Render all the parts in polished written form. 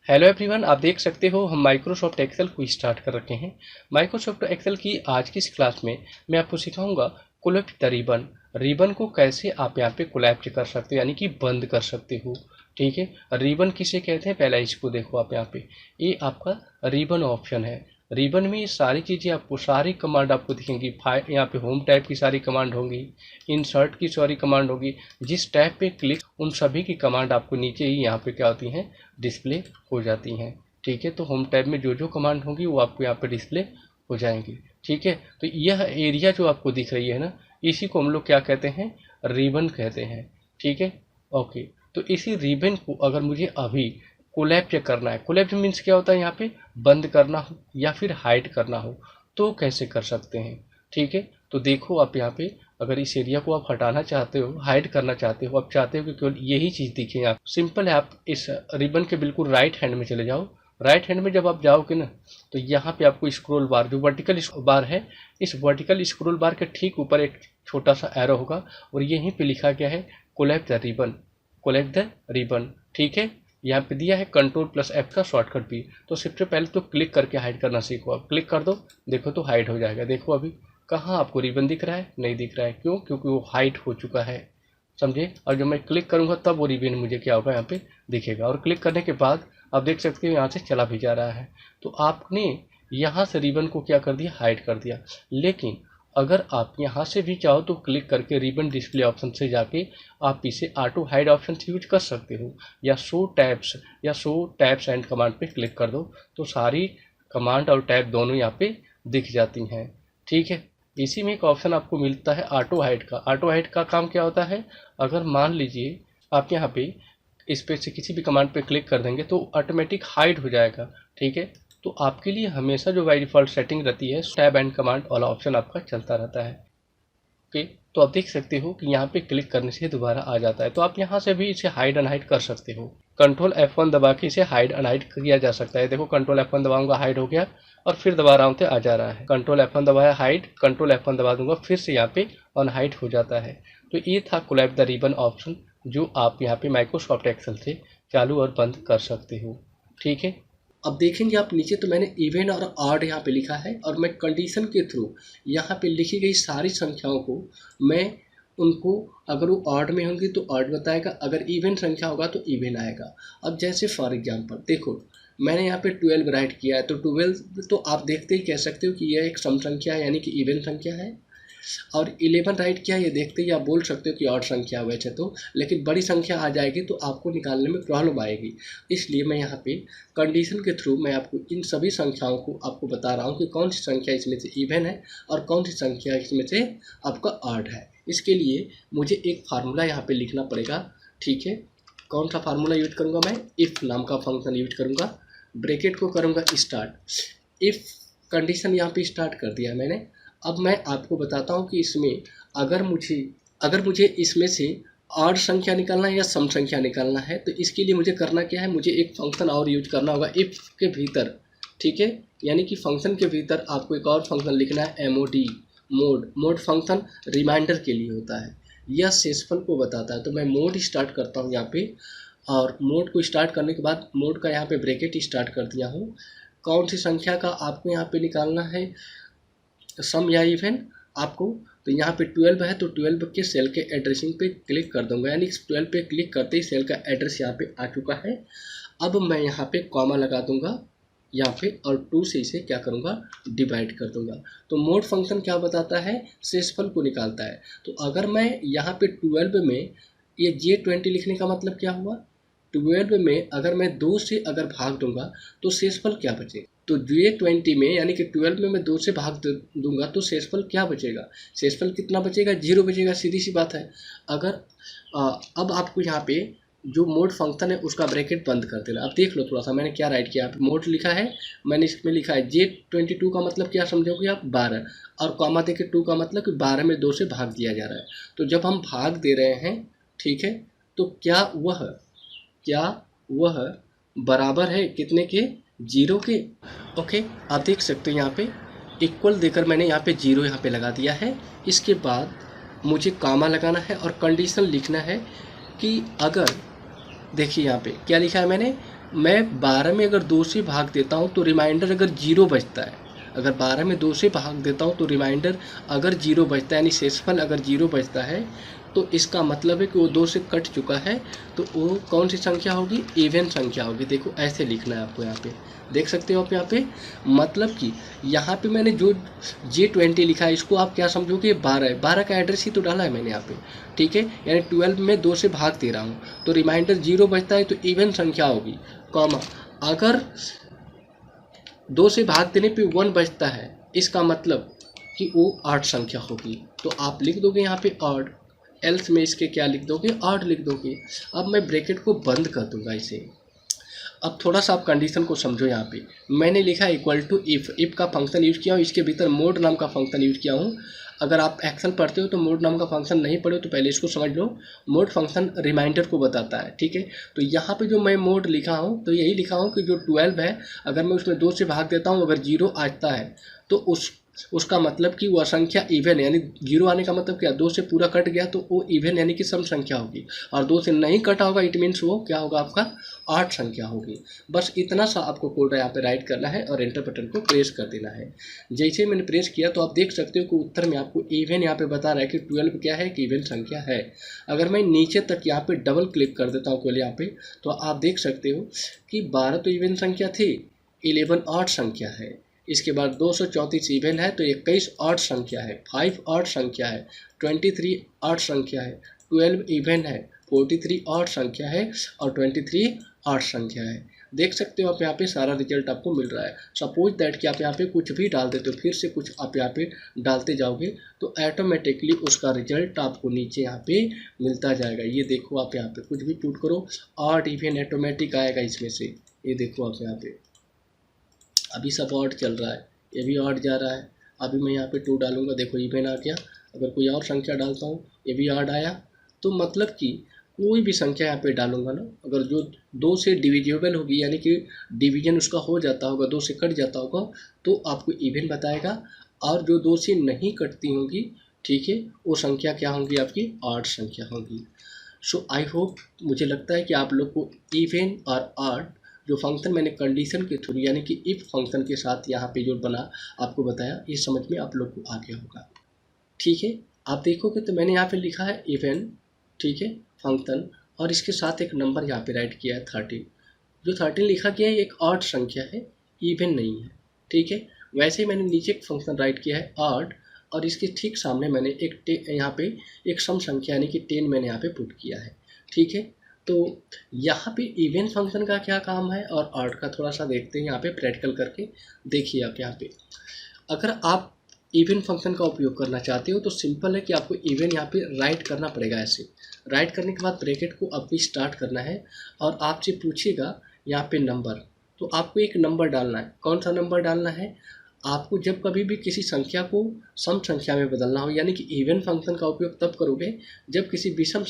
Hello everyone, आप देख सकते हो हम माइक्रोसॉफ्ट एक्सेल को स्टार्ट कर रखे हैं। माइक्रोसॉफ्ट एक्सेल की आज की इस क्लास में मैं आपको सिखाऊंगा कोलैप्स द रिबन। रिबन को कैसे आप यहाँ पे कोलैप्स कर सकते हो, यानी कि बंद कर सकते हो। ठीक है, रिबन किसे कहते हैं पहला इसको देखो आप यहाँ पे। ये आपका रिबन ऑप्शन है। रिबन में ये सारी चीज़ें आपको, सारी कमांड आपको दिखेंगी। यहाँ पे होम टैब की सारी कमांड होंगी, इंसर्ट की सारी कमांड होगी। जिस टैब पे क्लिक, उन सभी की कमांड आपको नीचे ही यहाँ पे क्या होती हैं, डिस्प्ले हो जाती हैं। ठीक है, तो होम टैब में जो जो कमांड होंगी वो आपको यहाँ पे डिस्प्ले हो जाएंगी। ठीक है, तो यह एरिया जो आपको दिख रही है ना, इसी को हम लोग क्या कहते हैं, रिबन कहते हैं। ठीक है, ओके। तो इसी रिबन को अगर मुझे अभी कोलैप्स करना है, कोलैप्स मीन्स क्या होता है, यहाँ पे बंद करना हो या फिर हाइड करना हो, तो कैसे कर सकते हैं। ठीक है, तो देखो आप यहाँ पे, अगर इस एरिया को आप हटाना चाहते हो, हाइड करना चाहते हो, आप चाहते हो कि केवल यही चीज़ दिखे, आप सिंपल है, आप इस रिबन के बिल्कुल राइट हैंड में चले जाओ। राइट हैंड में जब आप जाओगे ना, तो यहाँ पे आपको स्क्रॉल बार, जो वर्टिकल बार है, इस वर्टिकल स्क्रॉल बार के ठीक ऊपर एक छोटा सा एरो होगा और यहीं पे लिखा गया है collapse the ribbon, collapse the ribbon. ठीक है, यहाँ पे दिया है Ctrl+F का शॉर्टकट भी। तो सबसे पहले तो क्लिक करके हाइड करना सीखो। आप क्लिक कर दो, देखो तो हाइड हो जाएगा। देखो अभी कहाँ आपको रिबन दिख रहा है, नहीं दिख रहा है। क्यों? क्योंकि वो हाइड हो चुका है, समझे। और जब मैं क्लिक करूँगा तब वो रिबन मुझे क्या होगा, यहाँ पे दिखेगा। और क्लिक करने के बाद आप देख सकते हो यहाँ से चला भी जा रहा है। तो आपने यहाँ से रिबन को क्या कर दिया, हाइड कर दिया। लेकिन अगर आप यहाँ से भी चाहो तो क्लिक करके रिबन डिस्प्ले ऑप्शन से जाके आप इसे ऑटो हाइड ऑप्शन से यूज कर सकते हो, या शो टैब्स एंड कमांड पे क्लिक कर दो, तो सारी कमांड और टैब दोनों यहाँ पे दिख जाती हैं। ठीक है, इसी में एक ऑप्शन आपको मिलता है ऑटो हाइड का। ऑटो हाइड का काम क्या होता है, अगर मान लीजिए आप यहाँ पे इस पे से किसी भी कमांड पे क्लिक कर देंगे तो ऑटोमेटिक हाइड हो जाएगा। ठीक है, तो आपके लिए हमेशा जो बाई डिफ़ॉल्ट सेटिंग रहती है, टैब एंड कमांड वाला ऑप्शन आपका चलता रहता है। ओके, तो आप देख सकते हो कि यहाँ पे क्लिक करने से दोबारा आ जाता है। तो आप यहाँ से भी इसे हाइड अनहाइड कर सकते हो। Ctrl+F1 दबा के इसे हाइड अनहाइड किया जा सकता है। देखो Ctrl+F1 दबाऊंगा, हाइड हो गया, और फिर दबा रहा हूँ तो आ जा रहा है। Ctrl+F1 दबाया, हाइड, Ctrl+F1 दबा दूंगा, फिर से यहाँ पे अनहाइड हो जाता है। तो ये था कोलैप्स द रिबन ऑप्शन, जो आप यहाँ पे माइक्रोसॉफ्ट एक्सेल से चालू और बंद कर सकते हो। ठीक है, अब देखेंगे आप नीचे, तो मैंने इवन और ऑड यहाँ पे लिखा है, और मैं कंडीशन के थ्रू यहाँ पे लिखी गई सारी संख्याओं को मैं उनको, अगर वो ऑड में होंगी तो ऑड बताएगा, अगर इवन संख्या होगा तो इवन आएगा। अब जैसे फॉर एग्जांपल देखो, मैंने यहाँ पे 12 राइट किया है, तो 12 तो आप देखते ही कह सकते हो कि यह एक सम संख्या है, यानी कि इवन संख्या है। और 11 राइट किया, ये देखते ही आप बोल सकते हो कि ऑड संख्या वैसे तो, लेकिन बड़ी संख्या आ जाएगी तो आपको निकालने में प्रॉब्लम आएगी। इसलिए मैं यहाँ पे कंडीशन के थ्रू मैं आपको इन सभी संख्याओं को आपको बता रहा हूँ कि कौन सी संख्या इसमें से इवन है और कौन सी संख्या इसमें से आपका ऑड है। इसके लिए मुझे एक फार्मूला यहाँ पे लिखना पड़ेगा। ठीक है, कौन सा फार्मूला यूज करूँगा मैं, इफ़ नाम का फंक्शन यूज करूँगा। ब्रैकेट को करूँगा स्टार्ट, इफ़ कंडीशन यहाँ पे स्टार्ट कर दिया मैंने। अब मैं आपको बताता हूँ कि इसमें अगर मुझे इसमें से ऑड संख्या निकालना है या सम संख्या निकालना है, तो इसके लिए मुझे करना क्या है, मुझे एक फंक्शन और यूज करना होगा इफ़ के भीतर। ठीक है, यानी कि फंक्शन के भीतर आपको एक और फंक्शन लिखना है, MOD, मोड फंक्शन रिमाइंडर के लिए होता है, यह शेषफल को बताता है। तो मैं मोड स्टार्ट करता हूँ यहाँ पे, और मोड को स्टार्ट करने के बाद मोड का यहाँ पे ब्रैकेट स्टार्ट कर दिया हूँ। कौन सी संख्या का आपको यहाँ पे निकालना है, सम या इवन आपको, तो यहाँ पे 12 है, तो 12 के सेल के एड्रेसिंग पे क्लिक कर दूंगा, यानी 12 पे क्लिक करते ही सेल का एड्रेस यहाँ पे आ चुका है। अब मैं यहाँ पे कॉमा लगा दूंगा यहाँ पे, और 2 से इसे क्या करूँगा, डिवाइड कर दूंगा। तो मोड फंक्शन क्या बताता है, शेषफल को निकालता है। तो अगर मैं यहाँ पे 12 में ये J20 लिखने का मतलब क्या हुआ, 12 में अगर मैं 2 से अगर भाग दूंगा तो शेषफल क्या बचेगा, तो J20 में यानी कि 12 में मैं 2 से भाग दूंगा तो शेषफल क्या बचेगा, शेषफल कितना बचेगा, 0 बचेगा, सीधी सी बात है। अगर अब आपको यहाँ पे जो मोड फंक्शन है उसका ब्रैकेट बंद कर देना। अब देख लो थोड़ा सा मैंने क्या राइट किया, मोड लिखा है, मैंने इसमें लिखा है J22 का मतलब क्या समझोगे आप, 12, और कॉमा देके 2 का मतलब कि 12 में 2 से भाग दिया जा रहा है। तो जब हम भाग दे रहे हैं, ठीक है, तो क्या वह बराबर है कितने के, 0 के। ओके, आप देख सकते हो यहाँ पे इक्वल देकर मैंने यहाँ पे 0 यहाँ पे लगा दिया है। इसके बाद मुझे कॉमा लगाना है और कंडीशन लिखना है कि अगर, देखिए यहाँ पे क्या लिखा है मैंने, मैं 12 में अगर 2 से भाग देता हूँ तो रिमाइंडर अगर 0 बचता है, अगर 12 में 2 से भाग देता हूँ तो रिमाइंडर अगर 0 बचता है, यानी शेषफल अगर 0 बचता है, तो इसका मतलब है कि वो 2 से कट चुका है, तो वो कौन सी संख्या होगी? इवन संख्या होगी। देखो ऐसे लिखना है आपको, यहाँ पे देख सकते हो आप यहाँ पे, मतलब कि यहाँ पे मैंने जो J20 लिखा है इसको आप क्या समझोगे? 12 है, 12 का एड्रेस ही तो डाला है मैंने यहाँ पे, ठीक है। यानी 12 में 2 से भाग दे रहा हूँ तो रिमाइंडर 0 बचता है, तो इवन संख्या होगी, कॉमा अगर 2 से भाग देने पे 1 बचता है, इसका मतलब कि वो ऑड संख्या होगी। तो आप लिख दोगे यहाँ पे ऑड, एल्स में इसके क्या लिख दोगे? ऑड लिख दोगे। अब मैं ब्रैकेट को बंद कर दूंगा इसे। अब थोड़ा सा आप कंडीशन को समझो। यहाँ पे मैंने लिखा इक्वल टू इफ़ का फंक्शन यूज़ किया हूँ, इसके भीतर मोड नाम का फंक्शन यूज़ किया हूँ। अगर आप एक्सेल पढ़ते हो तो मोड नाम का फंक्शन नहीं पढ़े हो तो पहले इसको समझ लो। मोड फंक्शन रिमाइंडर को बताता है, ठीक है। तो यहाँ पे जो मैं मोड लिखा हूँ तो यही लिखा हूँ कि जो 12 है, अगर मैं उसमें 2 से भाग देता हूँ, अगर 0 आता है तो उसका मतलब कि वह संख्या इवन है, यानी 0 आने का मतलब क्या? 2 से पूरा कट गया तो वो इवन यानी कि सम संख्या होगी, और 2 से नहीं कटा होगा इट मीन्स वो क्या होगा? आपका ऑड संख्या होगी। बस इतना सा आपको कोड यहाँ पे राइट करना है और एंटर बटन को प्रेस कर देना है। जैसे मैंने प्रेस किया तो आप देख सकते हो कि उत्तर में आपको इवन यहाँ पे बता रहा है कि 12 क्या है? कि इवन संख्या है। अगर मैं नीचे तक यहाँ पे डबल क्लिक कर देता हूँ केवल यहाँ पे, तो आप देख सकते हो कि 12 तो इवन संख्या थी, 11 ऑड संख्या है, इसके बाद 234 इवन है, तो 21 ऑड संख्या है, 5 ऑड संख्या है, 23 ऑड संख्या है, 12 इवन है, 43 ऑड संख्या है और 23 ऑड संख्या है। देख सकते हो आप यहाँ पे सारा रिजल्ट आपको मिल रहा है। सपोज दैट कि आप यहाँ पे कुछ भी डाल देते हो, फिर से कुछ आप यहाँ पे डालते जाओगे तो ऑटोमेटिकली उसका रिजल्ट आपको नीचे यहाँ पे मिलता जाएगा। ये देखो आप यहाँ पे कुछ भी पुट करो, ऑड इवन ऑटोमेटिक आएगा इसमें से। ये देखो आप यहाँ पे अभी सब ऑड चल रहा है, ये भी ऑड जा रहा है। अभी मैं यहाँ पे 2 डालूंगा, देखो इवन आ गया। अगर कोई और संख्या डालता हूँ, ये भी ऑड आया। तो मतलब कि कोई भी संख्या यहाँ पे डालूंगा ना, अगर जो 2 से डिविजिबल होगी, यानी कि डिवीजन उसका हो जाता होगा, 2 से कट जाता होगा, तो आपको इवन बताएगा। और जो 2 से नहीं कटती होंगी, ठीक है, वो संख्या क्या होंगी? आपकी ऑड संख्या होंगी। सो आई होप, मुझे लगता है कि आप लोग को इवन और ऑड जो फंक्शन मैंने कंडीशन के थ्रू यानी कि इफ फंक्शन के साथ यहाँ पे जो बना आपको बताया, ये समझ में आप लोग को आ गया होगा, ठीक है। आप देखोगे तो मैंने यहाँ पे लिखा है इवन, ठीक है, फंक्शन, और इसके साथ एक नंबर यहाँ पे राइट किया है 13। जो 13 लिखा गया है एक ऑड संख्या है, इवन नहीं है, ठीक है। वैसे ही मैंने नीचे एक फंक्शन राइट किया है ऑड, और इसके ठीक सामने मैंने एक यहाँ पे एक सम संख्या यानी कि 10 मैंने यहाँ पे पुट किया है, ठीक है। तो यहाँ पे इवन फंक्शन का क्या काम है और ऑड का थोड़ा सा देखते हैं यहाँ पे प्रैक्टिकल करके। देखिए आप यहाँ पे, अगर आप इवन फंक्शन का उपयोग करना चाहते हो तो सिंपल है कि आपको इवन यहाँ पे राइट करना पड़ेगा। ऐसे राइट करने के बाद ब्रैकेट को अभी स्टार्ट करना है और आपसे पूछेगा यहाँ पे नंबर, तो आपको एक नंबर डालना है। कौन सा नंबर डालना है? आपको जब कभी भी किसी संख्या को सम संख्या में बदलना हो, यानी कि इवन फंक्शन का उपयोग तब करोगे जब किसी विषम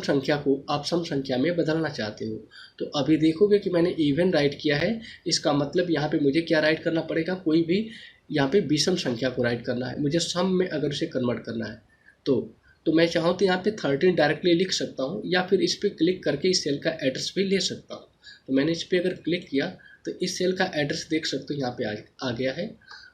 संख्या को आप सम संख्या में बदलना चाहते हो। तो अभी देखोगे कि मैंने इवन राइट किया है, इसका मतलब यहाँ पे मुझे क्या राइट करना पड़ेगा? कोई भी यहाँ पे विषम संख्या को राइट करना है, मुझे सम में अगर उसे कन्वर्ट करना है तो मैं चाहूँ तो यहाँ पे 13 डायरेक्टली लिख सकता हूँ, या फिर इस पर क्लिक करके इस सेल का एड्रेस भी ले सकता हूँ। तो मैंने इस पर अगर क्लिक किया तो इस सेल का एड्रेस देख सकते हो यहाँ पे आ गया है।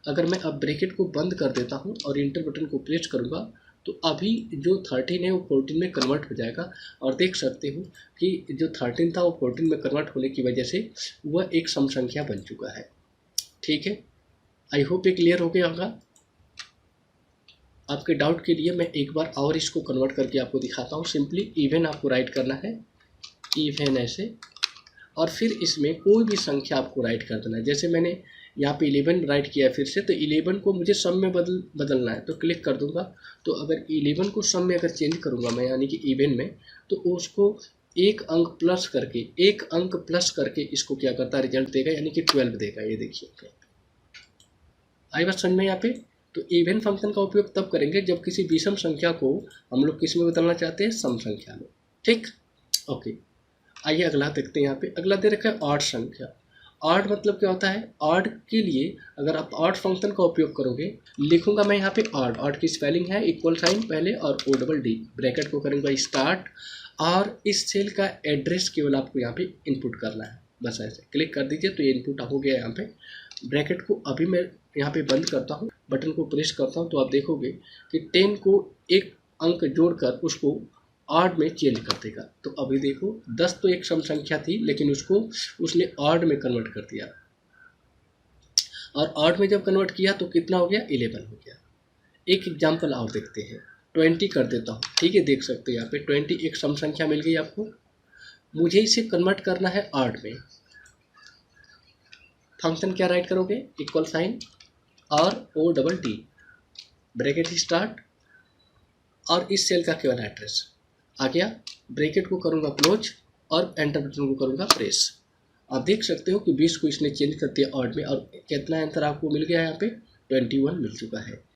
अगर मैं अब ब्रैकेट को बंद कर देता हूँ और इंटर बटन को प्रेस करूँगा तो अभी जो 13 है वो 14 में कन्वर्ट हो जाएगा, और देख सकते हो कि जो 13 था वो 14 में कन्वर्ट होने की वजह से वह एक सम संख्या बन चुका है, ठीक है। आई होप ये क्लियर हो गया होगा। आपके डाउट के लिए मैं एक बार और इसको कन्वर्ट करके आपको दिखाता हूँ। सिंपली इवन आपको राइट करना है, इवन ऐसे, और फिर इसमें कोई भी संख्या आपको राइट कर देना है। जैसे मैंने यहाँ पे 11 राइट किया है फिर से, तो 11 को मुझे सम में बदलना है, तो क्लिक कर दूंगा। तो अगर 11 को सम में अगर चेंज करूँगा मैं यानी कि इवन में, तो उसको एक अंक प्लस करके इसको क्या करता है? रिजल्ट देगा, यानी कि 12 देगा। ये देखिए आई बात समझ में यहाँ पे। तो इवन फंक्शन का उपयोग तब करेंगे जब किसी विषम संख्या को हम लोग किस में बदलना चाहते हैं? सम संख्या में, ठीक। ओके, आइए अगला देखते हैं। यहाँ पे अगला दे रखा है ऑड संख्या। ऑड मतलब क्या होता है, ऑड के लिए अगर आप ऑड फंक्शन का उपयोग करोगे, लिखूंगा मैं यहाँ पे ऑड, ऑड की स्पेलिंग है इक्वल साइन पहले और ओ डबल डी, ब्रैकेट को करूँगा स्टार्ट, और इस सेल का एड्रेस केवल आपको यहाँ पे इनपुट करना है, बस ऐसे क्लिक कर दीजिए तो ये इनपुट हो गया यहाँ पे। ब्रैकेट को अभी मैं यहाँ पे बंद करता हूँ, बटन को प्रेस करता हूँ तो आप देखोगे कि 10 को एक अंक जोड़कर उसको ऑड में चेंज कर देगा। तो अभी देखो 10 तो एक सम संख्या थी लेकिन उसको उसने ऑड में कन्वर्ट कर दिया, और ऑड में जब कन्वर्ट किया तो कितना हो गया, 11 हो गया। एक एग्जाम्पल और देखते हैं, 20 कर देता हूँ, ठीक है, देख सकते हो यहाँ पे 20 एक सम संख्या मिल गई आपको। मुझे इसे कन्वर्ट करना है ऑड में, फंक्शन क्या राइट करोगे, इक्वल साइन और O double D, bracket start और इस सेल का केवल एड्रेस आ गया। ब्रैकेट को करूँगा क्लोज और एंटर बटन को करूँगा प्रेस। आप देख सकते हो कि 20 को इसने चेंज कर दिया ऑड में, और कितना आंसर आपको मिल गया यहाँ पे, 21 मिल चुका है।